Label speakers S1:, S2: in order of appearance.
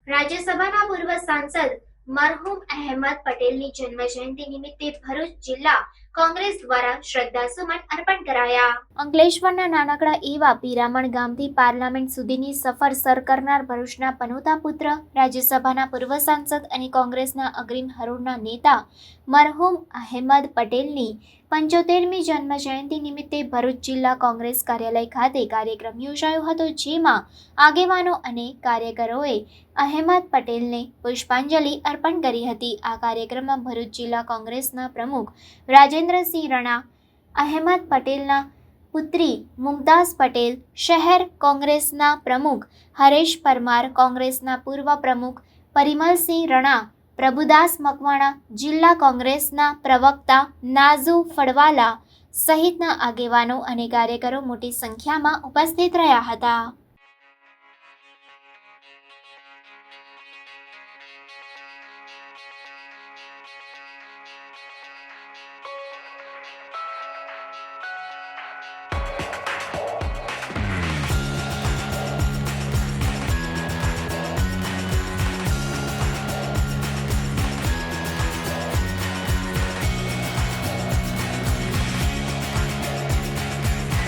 S1: રાજ્યસભાના પૂર્વ સાંસદ મરહુમ અહેમદ પટેલની જન્મજયંતિ નિમિત્તે ભરૂચ જિલ્લા કોંગ્રેસ દ્વારા શ્રદ્ધાસુમન અર્પણ કરાયા. અંકલેશ્વરના નાનકડા એવા પીરામણ ગામથી પાર્લામેન્ટ સુધીની સફર સર કરનાર ભરૂચના પનોતા પુત્ર, રાજ્યસભાના પૂર્વ સાંસદ અને કોંગ્રેસના અગ્રીમ હરોળના નેતા મરહુમ અહેમદ પટેલની 75મી જન્મજયંતિ નિમિત્તે ભરૂચ જિલ્લા કોંગ્રેસ કાર્યાલય ખાતે કાર્યક્રમ યોજાયો હતો, જેમાં આગેવાનો અને કાર્યકરોએ અહેમદ પટેલને પુષ્પાંજલિ અર્પણ કરી હતી. આ કાર્યક્રમમાં ભરૂચ જિલ્લા કોંગ્રેસના પ્રમુખ રાજેન્દ્રસિંહ રણા, અહેમદ પટેલના પુત્રી મુમતાઝ પટેલ, શહેર કોંગ્રેસના પ્રમુખ હરેશ પરમાર, કોંગ્રેસના પૂર્વ પ્રમુખ પરિમલસિંહ રણા, પ્રભુદાસ મકવાણા, જિલ્લા કોંગ્રેસના પ્રવક્તા નાઝુ ફળવાલા સહિતના આગેવાનો અને કાર્યકરો મોટી સંખ્યામાં ઉપસ્થિત રહ્યા હતા.